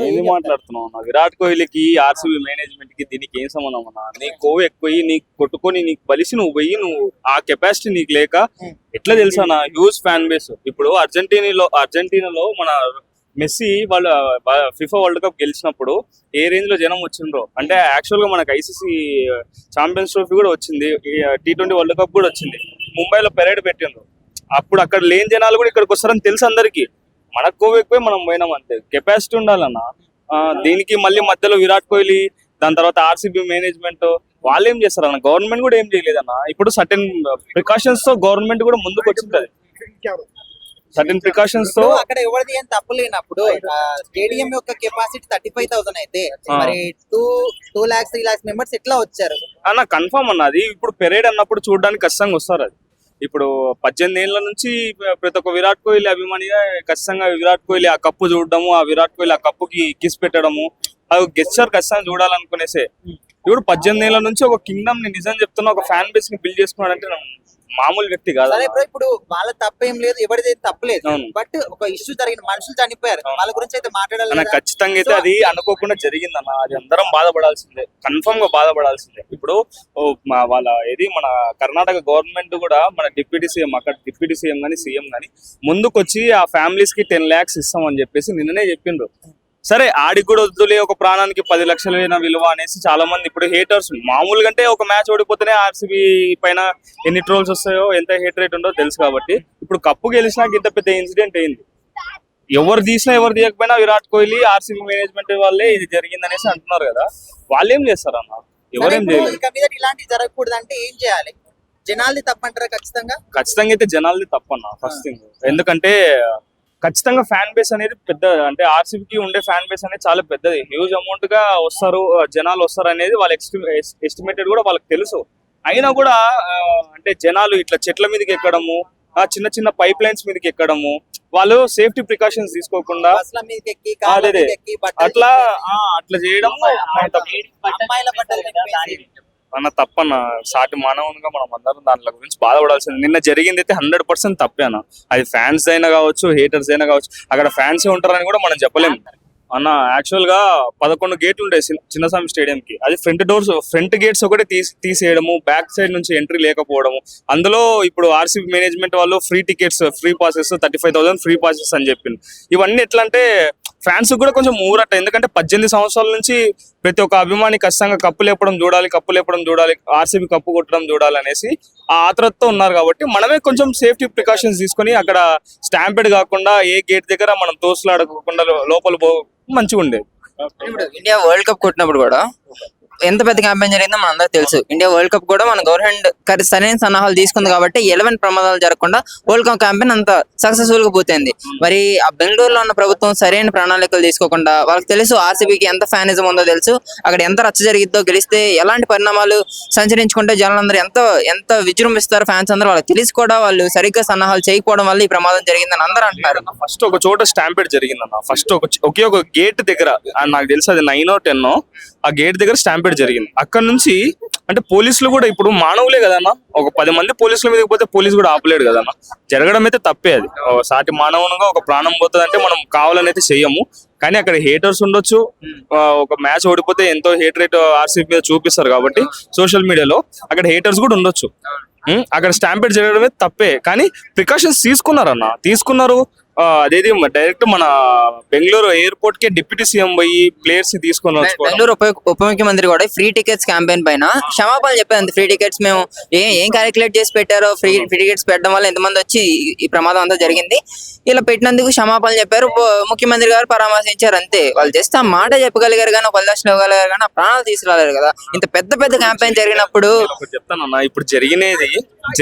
ఏంది మాట్లాడుతున్నావు అన్న? విరాట్ కోహ్లీకి ఆర్సీబీ మేనేజ్మెంట్ కి దీనికి ఏం సంబంధం అన్న? నీ కొవ్వు ఎక్కువ నీకు కొట్టుకొని నీకు బలిసి నువ్వు పోయి నువ్వు ఆ కెపాసిటీ నీకు లేక ఎట్లా తెలుసా నా హ్యూజ్ ఫ్యాన్ బేస్. ఇప్పుడు అర్జెంటీనాలో మన మెస్సీ వాళ్ళు ఫిఫా వరల్డ్ కప్ గెలిచినప్పుడు ఏ రేంజ్ లో జనం వచ్చిండ్రో, అంటే యాక్చువల్ గా మనకు ఐసీసీ ఛాంపియన్స్ ట్రోఫీ కూడా వచ్చింది, T20 వరల్డ్ కప్ కూడా వచ్చింది, ముంబైలో పెరేడ్ పెట్టిండ్రు. అప్పుడు అక్కడ లేని జనాలు కూడా ఇక్కడికి వస్తారని తెలుసు అందరికి. మనకు కొవ్వు ఎక్కువే మనం పోయినాం అంతే. కెపాసిటీ ఉండాలన్న. దీనికి మళ్ళీ మధ్యలో విరాట్ కోహ్లీ, దాని తర్వాత ఆర్సీబీ మేనేజ్మెంట్ వాళ్ళు ఏం చేస్తారన్న? గవర్నమెంట్ కూడా ఏం చేయలేదన్న. ఇప్పుడు సర్టెన్ ప్రికాషన్స్ తో గవర్నమెంట్ కూడా ముందుకు వచ్చింటది. సర్టెన్ ప్రికాషన్స్ తో అక్కడ ఎవరిది ఏం తప్పు లేనప్పుడు స్టేడియం యొక్క కెపాసిటీ 35,000 అయితే మరి 2 lakhs 3 lakhs మెంబర్స్ ఎట్లా వచ్చారు అన్న? కన్ఫర్మ్ అన్న. అది ఇప్పుడు పెరేడ్ అన్నప్పుడు చూడడానికి ఖచ్చితంగా వస్తారు. అది ఇప్పుడు 18 ఏళ్ల నుంచి ప్రతి ఒక్క విరాట్ కోహ్లీ అభిమానిగా ఖచ్చితంగా విరాట్ కోహ్లీ ఆ కప్పు చూడడము, ఆ విరాట్ కోహ్లీ ఆ కప్పుకి కిస్ పెట్టడము, అది గెస్చర్ ఖచ్చితంగా చూడాలనుకునేసే. ఇప్పుడు 18 ఏళ్ల నుంచి ఒక కింగ్డమ్ ని, నిజం చెప్తున్నా, ఒక ఫ్యాన్ బేస్ ని బిల్డ్ చేసుకున్నాడు అంటే మామూలు వ్యక్తి కాదు. సరే బ్రో, ఇప్పుడు వాళ్ళ తప్పేం లేదు, ఎవరిది తప్పలేదు, బట్ ఒక ఇష్యూ జరిగిన, మనుషులు చనిపోయారు, వాళ్ళ గురించి అయితే మాట్లాడాలి. ఖచ్చితంగా అయితే అది అనుకోకుండా జరిగిందన్న. అది అందరం బాధపడాల్సిందే, కన్ఫర్మ్ గా బాధపడాల్సిందే. ఇప్పుడు వాళ్ళ మన కర్ణాటక గవర్నమెంట్ కూడా మన డిప్యూటీ సీఎం, అక్కడ డిప్యూటీ సీఎం గానీ సీఎం గానీ ముందుకొచ్చి ఆ ఫ్యామిలీస్ కి 10 lakhs ఇస్తామని చెప్పేసి నిన్ననే చెప్పిండ్రు. సరే, ఆడికి కూడా వద్దులే, ఒక ప్రాణానికి 10 లక్షలైన విలువ అనేసి చాలా మంది ఇప్పుడు హేటర్స్. మామూలుగా అంటే ఒక మ్యాచ్ ఓడిపోతేనే ఆర్సీబీ పైన ఎన్ని ట్రోల్స్ వస్తాయో, ఎంత హేట్ రేట్ ఉందో తెలుసు కాబట్టి ఇప్పుడు కప్పు గెలిచినాక ఇంత పెద్ద ఇన్సిడెంట్ అయింది. ఎవరు తీసినా ఎవరు తీయకపోయినా విరాట్ కోహ్లీ ఆర్సీబీ మేనేజ్మెంట్ వాళ్ళే ఇది జరిగిందనేసి అంటున్నారు కదా. వాళ్ళు ఏం చేస్తారన్న? ఎవరేం చేయలేదు. ఇలాంటివి జరగకూడదు అంటే ఏం చేయాలి? జనాలది తప్పంటారా? ఖచ్చితంగా అయితే జనాలది తప్పన్న ఫస్ట్ థింగ్. ఎందుకంటే ఖచ్చితంగా ఫ్యాన్ బేస్ అనేది పెద్ద, అంటే ఆర్సీబీకి ఉండే ఫ్యాన్ బేస్ అనేది చాలా పెద్దది. హ్యూజ్ అమౌంట్ గా వస్తారు, జనాలు వస్తారు అనేది వాళ్ళ ఎస్టిమేటెడ్ కూడా వాళ్ళకి తెలుసు. అయినా కూడా అంటే జనాలు ఇట్లా చెట్ల మీదకి ఎక్కడము, ఆ చిన్న చిన్న పైప్ లైన్స్ మీదకి ఎక్కడము, వాళ్ళు సేఫ్టీ ప్రికాషన్స్ తీసుకోకుండా అట్లా చేయడం అన్న తప్పన్న. సాటి మానవునిగా మనం అందరం దాంట్లో గురించి బాధపడాల్సింది. నిన్న జరిగింది అయితే 100% తప్పే అన్న. అది ఫ్యాన్స్ అయినా కావచ్చు, హేటర్స్ అయినా కావచ్చు, అక్కడ ఫ్యాన్స్ ఉంటారని కూడా మనం చెప్పలేము అన్న. యాక్చువల్ గా 11 గేట్లు ఉంటాయి చిన్నస్వామి స్టేడియం కి. అది ఫ్రంట్ గేట్స్ ఒకటి తీసేయడము, బ్యాక్ సైడ్ నుంచి ఎంట్రీ లేకపోవడము. అందులో ఇప్పుడు ఆర్సీబీ మేనేజ్మెంట్ వాళ్ళు free tickets, free passes 35,000 free passes అని చెప్పింది. ఇవన్నీ ఎట్లా అంటే ఫ్యాన్స్ కూడా కొంచెం ఊరట. ఎందుకంటే 18 సంవత్సరాల నుంచి ప్రతి ఒక్క అభిమాని ఖచ్చితంగా కప్పు లేపడం చూడాలి, ఆర్సీబీ కప్పు కొట్టడం చూడాలి అనేసి ఆ ఆత్రతతో ఉన్నారు. కాబట్టి మనమే కొంచెం సేఫ్టీ ప్రికాషన్స్ తీసుకొని అక్కడ స్టాంపెడ్ కాకుండా ఏ గేట్ దగ్గర మనం తోసులాడకుండా లోపల మంచిగా ఉండేది. ఇండియా వరల్డ్ కప్ కొట్టినప్పుడు కూడా ఎంత పెద్ద క్యాంపెయిన్ జరిగిందో మన అందరికి తెలుసు. ఇండియా వరల్డ్ కప్ కూడా మన గవర్నమెంట్ సరైన సన్నాహాలు తీసుకుంది కాబట్టి 11 ప్రమాదాలు జరగకుండా వరల్డ్ కప్ క్యాంపెయిన్ అంత సక్సెస్ఫుల్ గా పోతుంది. మరి ఆ బెంగళూరులో ఉన్న ప్రభుత్వం సరైన ప్రణాళికలు తీసుకోకుండా, వాళ్ళకి తెలుసు ఆర్సీబీకి ఎంత ఫ్యానిజం ఉందో తెలుసు, అక్కడ ఎంత రచ్చ జరిగిద్దో, గెలిస్తే ఎలాంటి పరిణామాలు సంచరించుకుంటే జనాలందరూ ఎంత విజృంభిస్తారు ఫ్యాన్స్ అందరూ వాళ్ళకి తెలిసి కూడా వాళ్ళు సరిగ్గా సన్నాహాలు చేయకపోవడం వల్ల ఈ ప్రమాదం జరిగిందని అందరూ అంటున్నారు. ఫస్ట్ ఒక చోట స్టాంపెడ్ జరిగిందన్న. ఫస్ట్ ఒకే ఒక గేట్ దగ్గర, నాకు తెలుసు అది 9 or 10, ఆ గేట్ దగ్గర స్టాంపెడ్ జరిగింది. అక్కడ నుంచి అంటే పోలీసులు కూడా ఇప్పుడు మానవులే కదన్నా. ఒక 10 మంది పోలీసుల మీదకి పోతే పోలీసు కూడా ఆపలేడు కదన్నా. జరగడం అయితే తప్పే. అది సాటి మానవునిగా ఒక ప్రాణం పోతుంది అంటే మనం కావాలని అయితే చెయ్యము. కానీ అక్కడ హేటర్స్ ఉండొచ్చు. ఒక మ్యాచ్ ఓడిపోతే ఎంతో హేట్ రేట్ ఆర్సీబీ మీద చూపిస్తారు కాబట్టి సోషల్ మీడియాలో అక్కడ హేటర్స్ కూడా ఉండొచ్చు. అక్కడ స్టాంపెడ్ జరగడమే తప్పే. కానీ ప్రికాషన్స్ తీసుకున్నారు. అదేది డైరెక్ట్ మన బెంగళూరు ఎయిర్పోర్ట్ కి డిప్యూటీ సీఎం పోయి ప్లేయర్స్ ని తీసుకొని బెంగళూరు ఉప ముఖ్యమంత్రి కూడా ఫ్రీ టికెట్స్ క్యాంపెయిన్ పైన క్షమాపణ చెప్పారు. ఫ్రీ టికెట్స్ మేము ఏం క్యాలిక్యులేట్ చేసి పెట్టారో, ఫ్రీ టికెట్స్ పెట్టడం వల్ల ఎంతమంది వచ్చి ఈ ప్రమాదం అంతా జరిగింది, ఇలా పెట్టినందుకు క్షమాపణ చెప్పారు. ముఖ్యమంత్రి గారు పరామర్శించారు అంతే. వాళ్ళు జస్ట్ ఆ మాట చెప్పగలిగారు కానీ, 10 లక్షలు ఇవ్వగలిగారు కానీ ఆ ప్రాణాలు తీసుకురాలేరు కదా. ఇంత పెద్ద క్యాంపెయిన్ జరిగినప్పుడు చెప్తానన్నా, ఇప్పుడు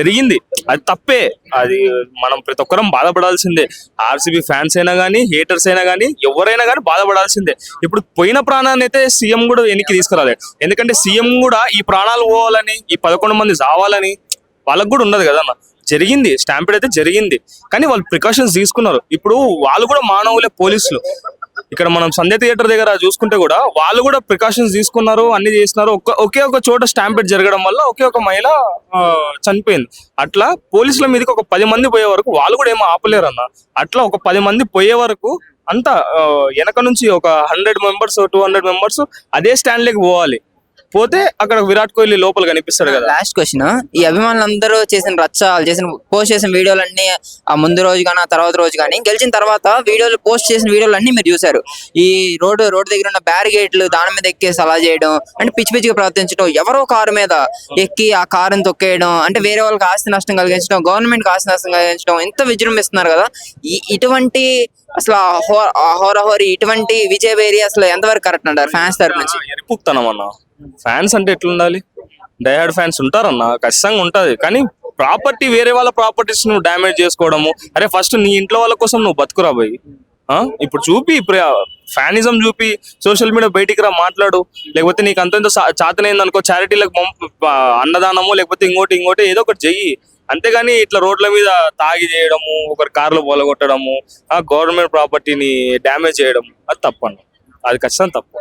జరిగింది అది తప్పే. అది మనం ప్రతి ఒక్కరం బాధపడాల్సిందే. ఆర్సీబీ ఫ్యాన్స్ అయినా కానీ, హేటర్స్ అయినా కానీ, ఎవరైనా కానీ బాధపడాల్సిందే. ఇప్పుడు పోయిన ప్రాణాన్ని అయితే సీఎం కూడా వెనక్కి తీసుకురాలేదు. ఎందుకంటే సీఎం కూడా ఈ ప్రాణాలు పోవాలని, ఈ 11 మంది చావాలని వాళ్ళకు కూడా ఉండదు కదన్న. జరిగింది, స్టాంపెడ్ అయితే జరిగింది, కానీ వాళ్ళు ప్రికాషన్స్ తీసుకున్నారు. ఇప్పుడు వాళ్ళు కూడా మానవులే, పోలీసులు. ఇక్కడ మనం సంధ్య థియేటర్ దగ్గర చూసుకుంటే కూడా వాళ్ళు కూడా ప్రికాషన్స్ తీసుకున్నారు, అన్ని చేస్తున్నారు. ఒకే ఒక చోట స్టాంపెడ్ జరగడం వల్ల ఒకే ఒక మహిళ చనిపోయింది. అట్లా పోలీసుల మీదకి ఒక 10 మంది పోయే వరకు వాళ్ళు కూడా ఏమో ఆపలేరు అన్న. అట్లా ఒక 10 మంది పోయే వరకు అంతా వెనక నుంచి ఒక 100 మెంబర్స్ 200 మెంబర్స్ అదే స్టాండ్ లేకి పోవాలి. పోతే అక్కడ విరాట్ కోహ్లీ లోపల కనిపిస్తాడు కదా. లాస్ట్ క్వశ్చన్, ఈ అభిమానులందరూ చేసిన రచ్చ, వాళ్ళు చేసిన పోస్ట్ చేసిన వీడియోలన్నీ ఆ ముందు రోజు కానీ ఆ తర్వాత రోజు కానీ గెలిచిన తర్వాత వీడియోలు పోస్ట్ చేసిన వీడియోలు అన్ని మీరు చూసారు. ఈ రోడ్డు దగ్గర ఉన్న బ్యారిగేట్లు దాని మీద ఎక్కేసి అలా చేయడం, అంటే పిచ్చి పిచ్చిగా ప్రవర్తించడం, ఎవరో కారు మీద ఎక్కి ఆ కారుని తొక్కేయడం, అంటే వేరే వాళ్ళకి ఆస్తి నష్టం కలిగించడం, గవర్నమెంట్ ఆస్తి నష్టం కలిగించడం, ఎంత విజృంభిస్తున్నారు కదా. ఇటువంటి అసలు హోరాహోరీ ఇటువంటి విజయవేరి అసలు ఎంతవరకు కరెక్ట్ అంటారు ఫ్యాన్స్ తరపు నుంచి? ఎరిపుక్తనం అన్న. ఫ్యాన్స్ అంటే ఎట్లుండాలి? డైహార్డ్ ఫ్యాన్స్ ఉంటారన్న, ఖచ్చితంగా ఉంటది. కానీ ప్రాపర్టీ, వేరే వాళ్ళ ప్రాపర్టీస్ నువ్వు డ్యామేజ్ చేసుకోవడము, అరే ఫస్ట్ నీ ఇంట్లో వాళ్ళ కోసం నువ్వు బతుకురా పోయి. ఇప్పుడు చూపి, ఫ్యానిజం చూపి, సోషల్ మీడియా బయటికి రా, మాట్లాడు. లేకపోతే నీకు అంత చాతనైంది అనుకో, చారిటీలకు అన్నదానము, లేకపోతే ఇంకోటి ఏదో ఒకటి చెయ్యి. అంతేగాని ఇట్లా రోడ్ల మీద తాగి చేయడము, ఒకరి కార్లు పొలగొట్టడము, గవర్నమెంట్ ప్రాపర్టీని డ్యామేజ్ చేయడం, అది తప్పన్న, అది ఖచ్చితంగా తప్పు.